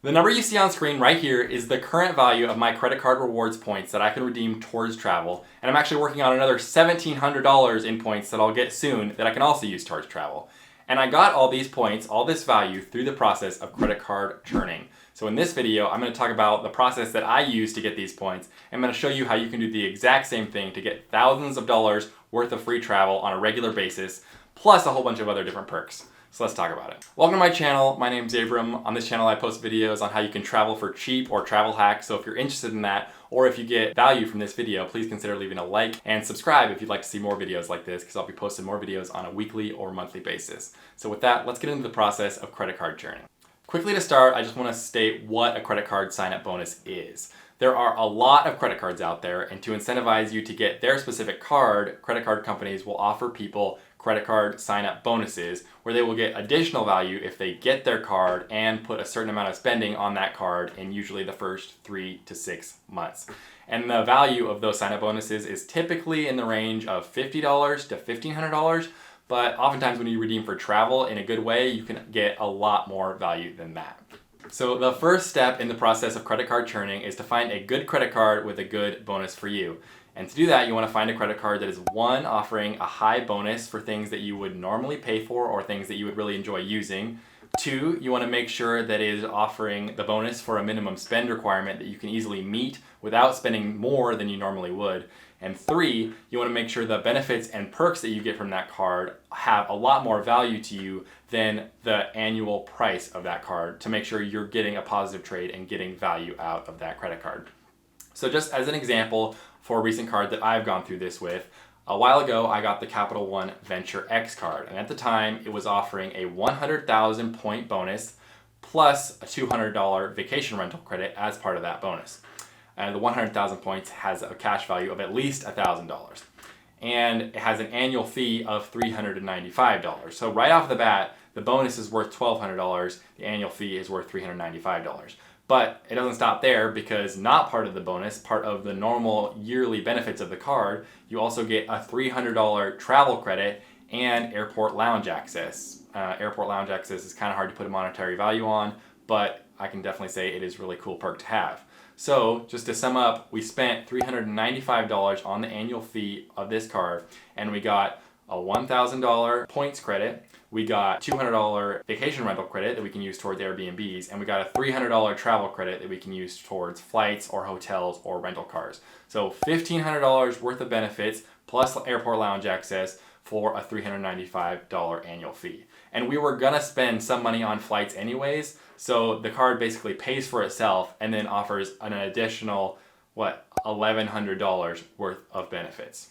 The number you see on screen right here is the current value of my credit card rewards points that I can redeem towards travel. And I'm actually working on another $1,700 in points that I'll get soon that I can also use towards travel. And I got all these points, all this value, through the process of credit card churning. So in this video, I'm going to talk about the process that I use to get these points. I'm going to show you how you can do the exact same thing to get thousands of dollars worth of free travel on a regular basis, plus a whole bunch of other different perks. So let's talk about it. Welcome to my channel. My name's Abram. On this channel, I post videos on how you can travel for cheap or travel hacks. So if you're interested in that, or if you get value from this video, please consider leaving a like and subscribe if you'd like to see more videos like this, because I'll be posting more videos on a weekly or monthly basis. So with that, let's get into the process of credit card churning. Quickly to start, I just want to state what a credit card sign-up bonus is. There are a lot of credit cards out there, and to incentivize you to get their specific card, credit card companies will offer people credit card sign-up bonuses where they will get additional value if they get their card and put a certain amount of spending on that card in usually the first 3 to 6 months. And the value of those sign-up bonuses is typically in the range of $50 to $1,500, but oftentimes when you redeem for travel in a good way, you can get a lot more value than that. So the first step in the process of credit card churning is to find a good credit card with a good bonus for you. And to do that, you want to find a credit card that is, one, offering a high bonus for things that you would normally pay for or things that you would really enjoy using. Two, you want to make sure that it is offering the bonus for a minimum spend requirement that you can easily meet without spending more than you normally would. And three, you want to make sure the benefits and perks that you get from that card have a lot more value to you than the annual price of that card to make sure you're getting a positive trade and getting value out of that credit card. So just as an example, for a recent card that I've gone through this with, a while ago I got the Capital One Venture X card, and at the time it was offering a 100,000 point bonus plus a $200 vacation rental credit as part of that bonus. And the 100,000 points has a cash value of at least $1,000. And it has an annual fee of $395. So right off the bat, the bonus is worth $1,200, the annual fee is worth $395. But it doesn't stop there, because not part of the bonus, part of the normal yearly benefits of the card, you also get a $300 travel credit and airport lounge access. Airport lounge access is kind of hard to put a monetary value on, but I can definitely say it is a really cool perk to have. So just to sum up, we spent $395 on the annual fee of this card, and we got a $1,000 points credit. We got $200 vacation rental credit that we can use towards Airbnbs, and we got a $300 travel credit that we can use towards flights or hotels or rental cars. So $1,500 worth of benefits plus airport lounge access for a $395 annual fee. And we were gonna spend some money on flights anyways, so the card basically pays for itself and then offers an additional, $1,100 worth of benefits.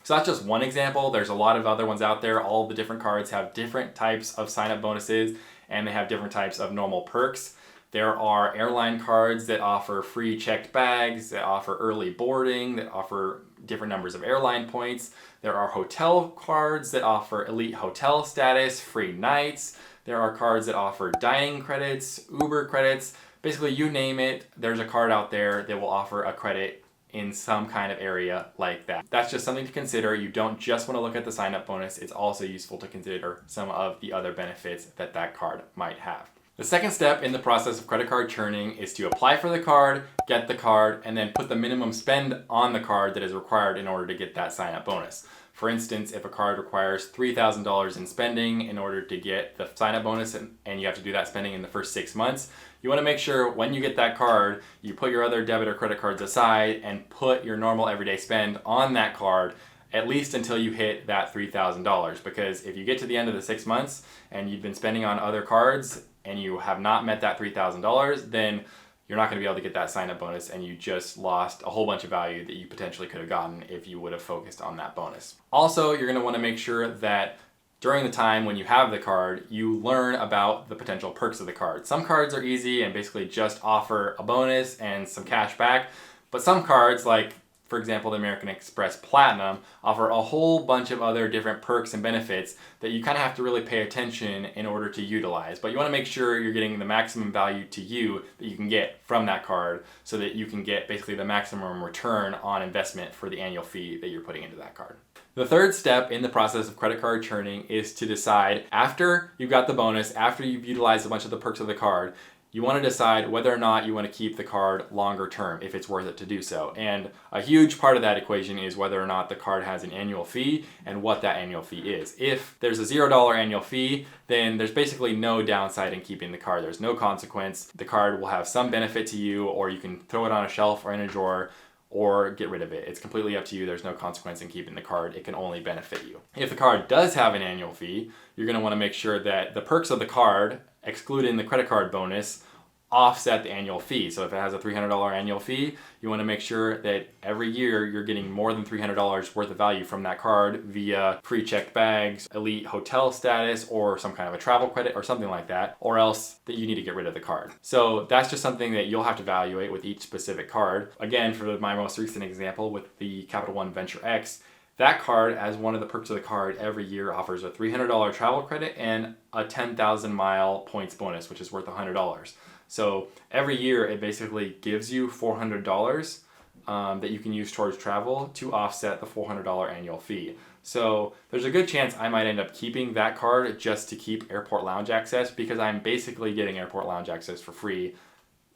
So that's just one example. There's a lot of other ones out there. All the different cards have different types of sign-up bonuses, and they have different types of normal perks. There are airline cards that offer free checked bags, that offer early boarding, that offer different numbers of airline points. There are hotel cards that offer elite hotel status, free nights. There are cards that offer dining credits, Uber credits. Basically, you name it, there's a card out there that will offer a credit in some kind of area like that. That's just something to consider. You don't just want to look at the sign-up bonus. It's also useful to consider some of the other benefits that that card might have. The second step in the process of credit card churning is to apply for the card, get the card, and then put the minimum spend on the card that is required in order to get that sign-up bonus. For instance, if a card requires $3,000 in spending in order to get the sign-up bonus, and you have to do that spending in the first 6 months, you want to make sure when you get that card, you put your other debit or credit cards aside and put your normal everyday spend on that card at least until you hit that $3,000. Because if you get to the end of the 6 months and you've been spending on other cards and you have not met that $3,000, then you're not going to be able to get that sign-up bonus, and you just lost a whole bunch of value that you potentially could have gotten if you would have focused on that bonus. Also, you're going to want to make sure that during the time when you have the card, you learn about the potential perks of the card. Some cards are easy and basically just offer a bonus and some cash back, but some cards, like for example, the American Express Platinum, offer a whole bunch of other different perks and benefits that you kind of have to really pay attention in order to utilize. But you want to make sure you're getting the maximum value to you that you can get from that card, so that you can get basically the maximum return on investment for the annual fee that you're putting into that card. The third step in the process of credit card churning is to decide, after you've got the bonus, after you've utilized a bunch of the perks of the card, you want to decide whether or not you want to keep the card longer term, if it's worth it to do so. And a huge part of that equation is whether or not the card has an annual fee and what that annual fee is. If there's a $0 annual fee, then there's basically no downside in keeping the card. There's no consequence. The card will have some benefit to you, or you can throw it on a shelf or in a drawer, or get rid of it. It's completely up to you. There's no consequence in keeping the card. It can only benefit you. If the card does have an annual fee, you're going to want to make sure that the perks of the card, excluding the credit card bonus, offset the annual fee. So if it has a $300 annual fee, you want to make sure that every year you're getting more than $300 worth of value from that card via pre-checked bags, elite hotel status, or some kind of a travel credit or something like that, or else that you need to get rid of the card. So that's just something that you'll have to evaluate with each specific card. Again, for my most recent example with the Capital One Venture X, that card, as one of the perks of the card, every year offers a $300 travel credit and a 10,000 mile points bonus, which is worth $100. So every year it basically gives you $400 that you can use towards travel to offset the $400 annual fee. So there's a good chance I might end up keeping that card just to keep airport lounge access, because I'm basically getting airport lounge access for free.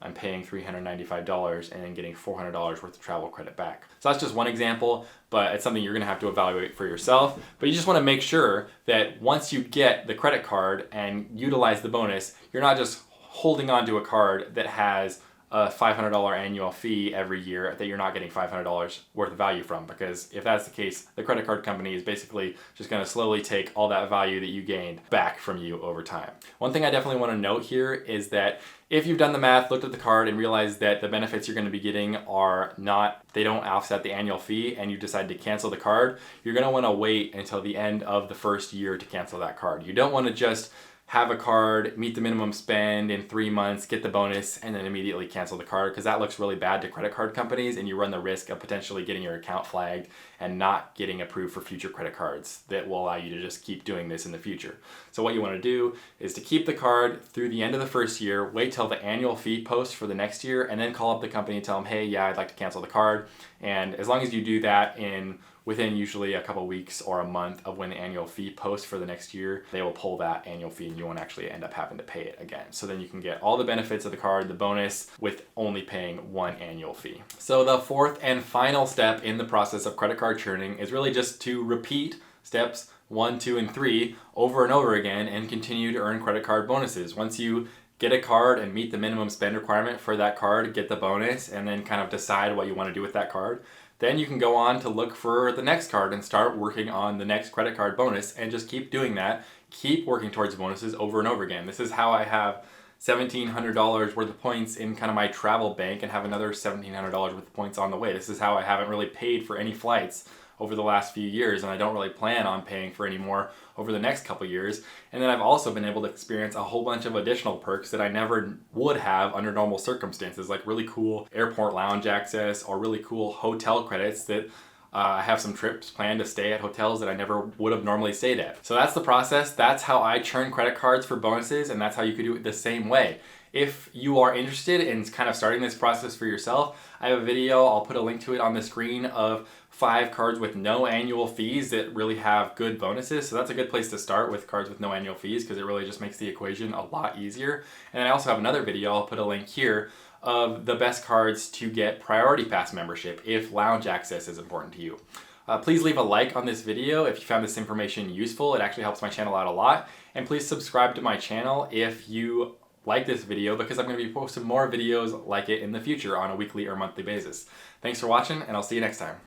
I'm paying $395 and then getting $400 worth of travel credit back. So that's just one example, but it's something you're gonna have to evaluate for yourself. But you just wanna make sure that once you get the credit card and utilize the bonus, you're not just holding on to a card that has a $500 annual fee every year that you're not getting $500 worth of value from, because if that's the case, the credit card company is basically just going to slowly take all that value that you gained back from you over time. One thing I definitely want to note here is that if you've done the math, looked at the card, and realized that the benefits you're going to be getting are not, they don't offset the annual fee, and you decide to cancel the card, you're going to want to wait until the end of the first year to cancel that card. You don't want to just have a card, meet the minimum spend in 3 months, get the bonus, and then immediately cancel the card, because that looks really bad to credit card companies, and you run the risk of potentially getting your account flagged and not getting approved for future credit cards that will allow you to just keep doing this in the future. So what you want to do is to keep the card through the end of the first year, wait till the annual fee posts for the next year, and then call up the company and tell them, hey, yeah, I'd like to cancel the card. And as long as you do that within usually a couple weeks or a month of when the annual fee posts for the next year, they will pull that annual fee and you won't actually end up having to pay it again. So then you can get all the benefits of the card, the bonus, with only paying one annual fee. So the fourth and final step in the process of credit card churning is really just to repeat steps 1, 2, and 3 over and over again and continue to earn credit card bonuses. Once you get a card and meet the minimum spend requirement for that card, get the bonus, and then kind of decide what you want to do with that card, then you can go on to look for the next card and start working on the next credit card bonus, and just keep doing that. Keep working towards bonuses over and over again. This is how I have $1,700 worth of points in kind of my travel bank and have another $1,700 worth of points on the way. This is how I haven't really paid for any flights over the last few years, and I don't really plan on paying for any more over the next couple years. And then I've also been able to experience a whole bunch of additional perks that I never would have under normal circumstances, like really cool airport lounge access or really cool hotel credits that I have some trips planned to stay at hotels that I never would have normally stayed at. So that's the process. That's how I churn credit cards for bonuses, and that's how you could do it the same way. If you are interested in kind of starting this process for yourself, I have a video, I'll put a link to it on the screen, of 5 cards with no annual fees that really have good bonuses. So that's a good place to start, with cards with no annual fees, because it really just makes the equation a lot easier. And I also have another video, I'll put a link here, of the best cards to get Priority Pass membership if lounge access is important to you. Please leave a like on this video if you found this information useful. It actually helps my channel out a lot. And please subscribe to my channel if you like this video, because I'm going to be posting more videos like it in the future on a weekly or monthly basis. Thanks for watching, and I'll see you next time.